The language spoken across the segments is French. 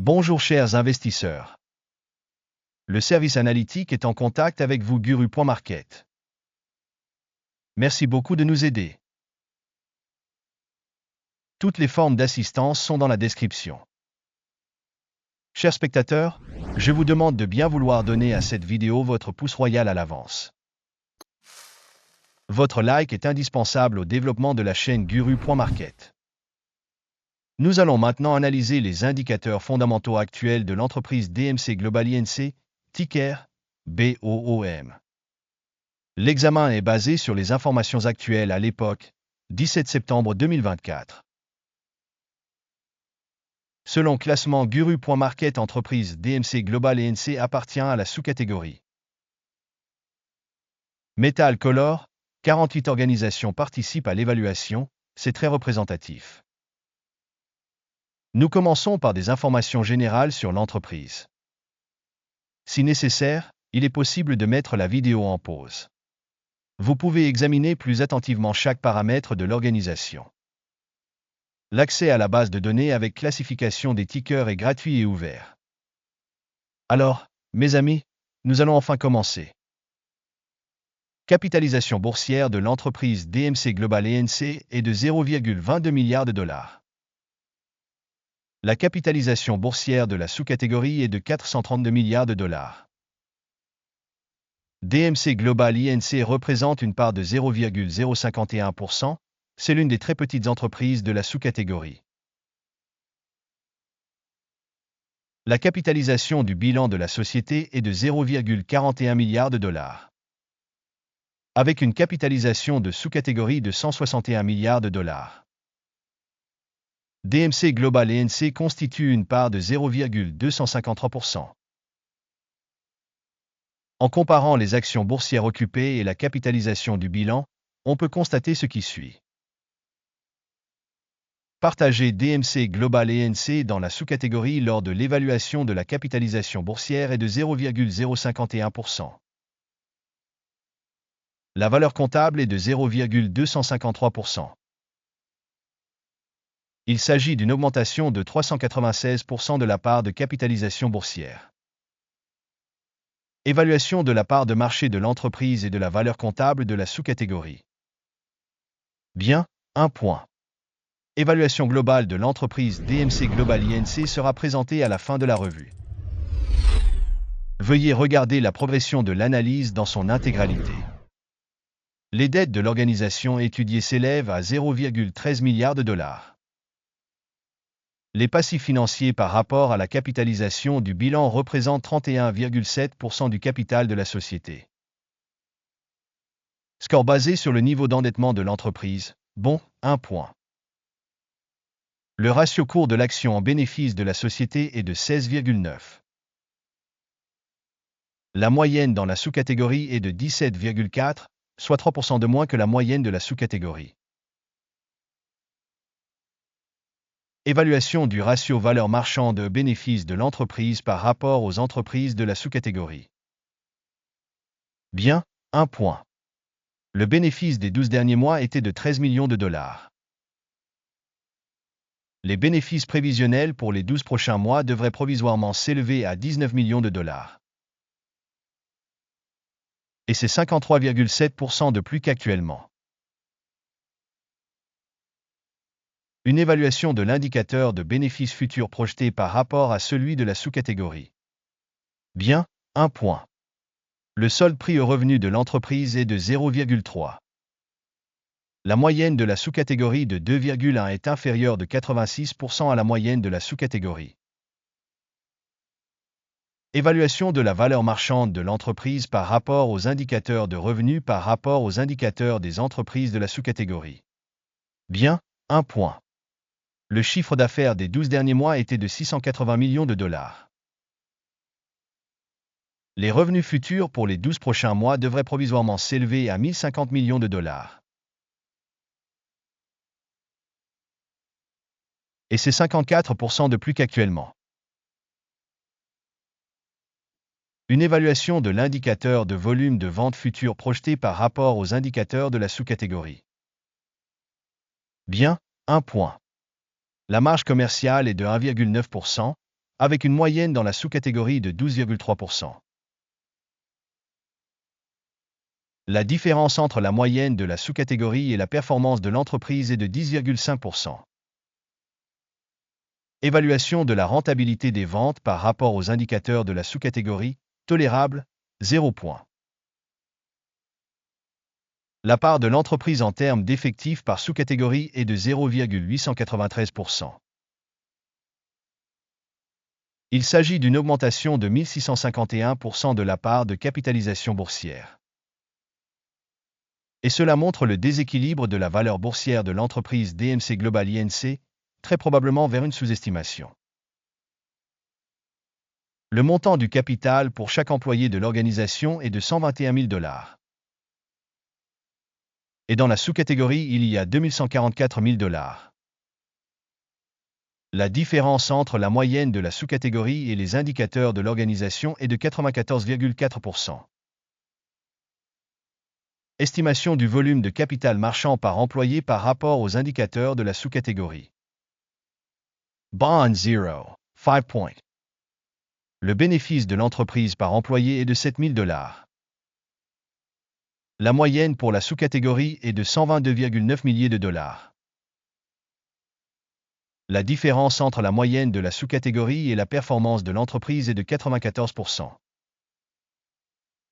Bonjour chers investisseurs. Le service analytique est en contact avec vous Guru.market. Merci beaucoup de nous aider. Toutes les formes d'assistance sont dans la description. Chers spectateurs, je vous demande de bien vouloir donner à cette vidéo votre pouce royal à l'avance. Votre like est indispensable au développement de la chaîne Guru.market. Nous allons maintenant analyser les indicateurs fondamentaux actuels de l'entreprise DMC Global INC, ticker BOOM. L'examen est basé sur les informations actuelles à l'époque, 17 septembre 2024. Selon classement Guru.market, entreprise DMC Global INC appartient à la sous-catégorie Metal Color. 48 organisations participent à l'évaluation, c'est très représentatif. Nous commençons par des informations générales sur l'entreprise. Si nécessaire, il est possible de mettre la vidéo en pause. Vous pouvez examiner plus attentivement chaque paramètre de l'organisation. L'accès à la base de données avec classification des tickers est gratuit et ouvert. Alors, mes amis, nous allons enfin commencer. Capitalisation boursière de l'entreprise DMC Global INC est de 0,22 milliards de dollars. La capitalisation boursière de la sous-catégorie est de 432 milliards de dollars. DMC Global INC représente une part de 0,051%, c'est l'une des très petites entreprises de la sous-catégorie. La capitalisation du bilan de la société est de 0,41 milliards de dollars. Avec une capitalisation de sous-catégorie de 161 milliards de dollars. DMC Global INC constitue une part de 0,253%. En comparant les actions boursières occupées et la capitalisation du bilan, on peut constater ce qui suit. Partager DMC Global INC dans la sous-catégorie lors de l'évaluation de la capitalisation boursière est de 0,051%. La valeur comptable est de 0,253%. Il s'agit d'une augmentation de 396% de la part de capitalisation boursière. Évaluation de la part de marché de l'entreprise et de la valeur comptable de la sous-catégorie. Bien, 1 point. Évaluation globale de l'entreprise DMC Global INC sera présentée à la fin de la revue. Veuillez regarder la progression de l'analyse dans son intégralité. Les dettes de l'organisation étudiée s'élèvent à 0,13 milliards de dollars. Les passifs financiers par rapport à la capitalisation du bilan représentent 31,7% du capital de la société. Score basé sur le niveau d'endettement de l'entreprise, bon, 1 point. Le ratio cours de l'action en bénéfice de la société est de 16,9. La moyenne dans la sous-catégorie est de 17,4, soit 3% de moins que la moyenne de la sous-catégorie. Évaluation du ratio valeur marchande bénéfice de l'entreprise par rapport aux entreprises de la sous-catégorie. Bien, 1 point. Le bénéfice des 12 derniers mois était de 13 millions de dollars. Les bénéfices prévisionnels pour les 12 prochains mois devraient provisoirement s'élever à 19 millions de dollars. Et c'est 53,7% de plus qu'actuellement. Une évaluation de l'indicateur de bénéfices futurs projeté par rapport à celui de la sous-catégorie. Bien, 1 point. Le solde prix au revenu de l'entreprise est de 0,3. La moyenne de la sous-catégorie de 2,1 est inférieure de 86% à la moyenne de la sous-catégorie. Évaluation de la valeur marchande de l'entreprise par rapport aux indicateurs de revenus par rapport aux indicateurs des entreprises de la sous-catégorie. Bien, 1 point. Le chiffre d'affaires des 12 derniers mois était de 680 millions de dollars. Les revenus futurs pour les 12 prochains mois devraient provisoirement s'élever à 1050 millions de dollars. Et c'est 54% de plus qu'actuellement. Une évaluation de l'indicateur de volume de vente future projeté par rapport aux indicateurs de la sous-catégorie. Bien, 1 point. La marge commerciale est de 1,9%, avec une moyenne dans la sous-catégorie de 12,3%. La différence entre la moyenne de la sous-catégorie et la performance de l'entreprise est de 10,5%. Évaluation de la rentabilité des ventes par rapport aux indicateurs de la sous-catégorie, tolérable, 0 points. La part de l'entreprise en termes d'effectifs par sous-catégorie est de 0,893%. Il s'agit d'une augmentation de 1651% de la part de capitalisation boursière. Et cela montre le déséquilibre de la valeur boursière de l'entreprise DMC Global INC, très probablement vers une sous-estimation. Le montant du capital pour chaque employé de l'organisation est de 121 000 $. Et dans la sous-catégorie, il y a 2144 000 $. La différence entre la moyenne de la sous-catégorie et les indicateurs de l'organisation est de 94,4%. Estimation du volume de capital marchand par employé par rapport aux indicateurs de la sous-catégorie. Bond 0, 5 points. Le bénéfice de l'entreprise par employé est de 7 000 $. La moyenne pour la sous-catégorie est de 122,9 milliers de $. La différence entre la moyenne de la sous-catégorie et la performance de l'entreprise est de 94%.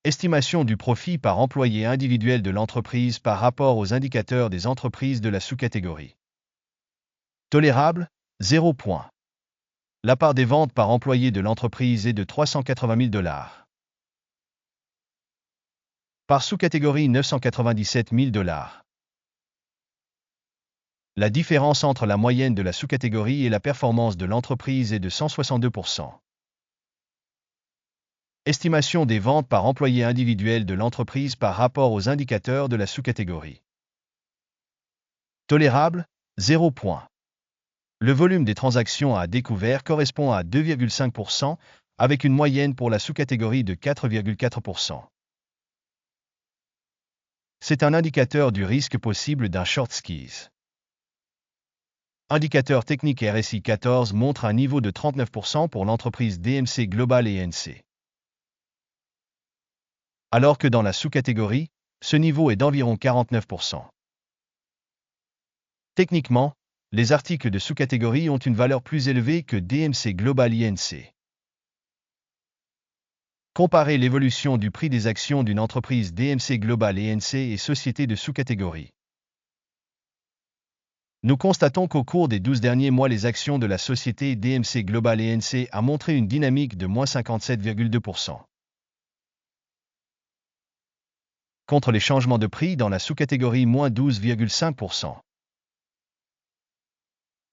Estimation du profit par employé individuel de l'entreprise par rapport aux indicateurs des entreprises de la sous-catégorie. Tolérable, 0 points. La part des ventes par employé de l'entreprise est de 380 000 $. Par sous-catégorie 997 000 $. La différence entre la moyenne de la sous-catégorie et la performance de l'entreprise est de 162%. Estimation des ventes par employé individuel de l'entreprise par rapport aux indicateurs de la sous-catégorie. Tolérable, 0 points. Le volume des transactions à découvert correspond à 2,5%, avec une moyenne pour la sous-catégorie de 4,4%. C'est un indicateur du risque possible d'un short squeeze. Indicateur technique RSI 14 montre un niveau de 39% pour l'entreprise DMC Global INC. Alors que dans la sous-catégorie, ce niveau est d'environ 49%. Techniquement, les articles de sous-catégorie ont une valeur plus élevée que DMC Global INC. Comparez l'évolution du prix des actions d'une entreprise DMC Global INC et sociétés de sous-catégorie. Nous constatons qu'au cours des 12 derniers mois, les actions de la société DMC Global INC a montré une dynamique de moins 57,2%. Contre les changements de prix dans la sous-catégorie moins 12,5%.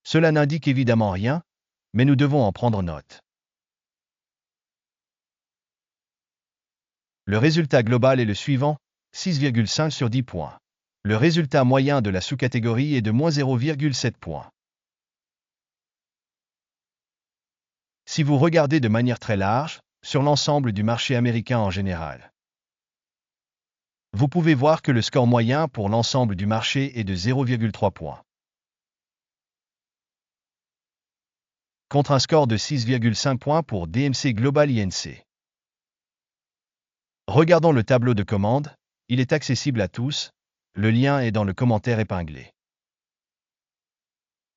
Cela n'indique évidemment rien, mais nous devons en prendre note. Le résultat global est le suivant, 6,5 sur 10 points. Le résultat moyen de la sous-catégorie est de moins 0,7 points. Si vous regardez de manière très large, sur l'ensemble du marché américain en général, vous pouvez voir que le score moyen pour l'ensemble du marché est de 0,3 points. Contre un score de 6,5 points pour DMC Global INC. Regardons le tableau de commande, il est accessible à tous, le lien est dans le commentaire épinglé.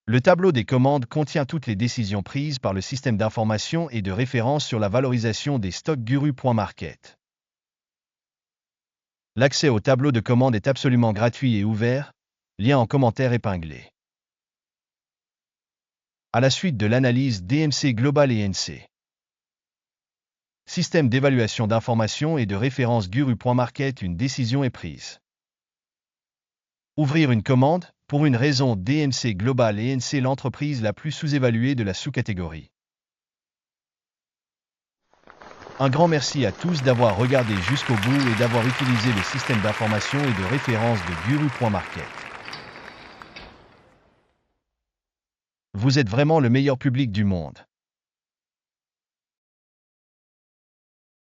Le tableau des commandes contient toutes les décisions prises par le système d'information et de référence sur la valorisation des stocks Guru.market. L'accès au tableau de commande est absolument gratuit et ouvert, lien en commentaire épinglé. À la suite de l'analyse DMC Global INC. Système d'évaluation d'information et de référence Guru.market, une décision est prise. Ouvrir une commande, pour une raison DMC Global INC, l'entreprise la plus sous-évaluée de la sous-catégorie. Un grand merci à tous d'avoir regardé jusqu'au bout et d'avoir utilisé le système d'information et de référence de Guru.market. Vous êtes vraiment le meilleur public du monde.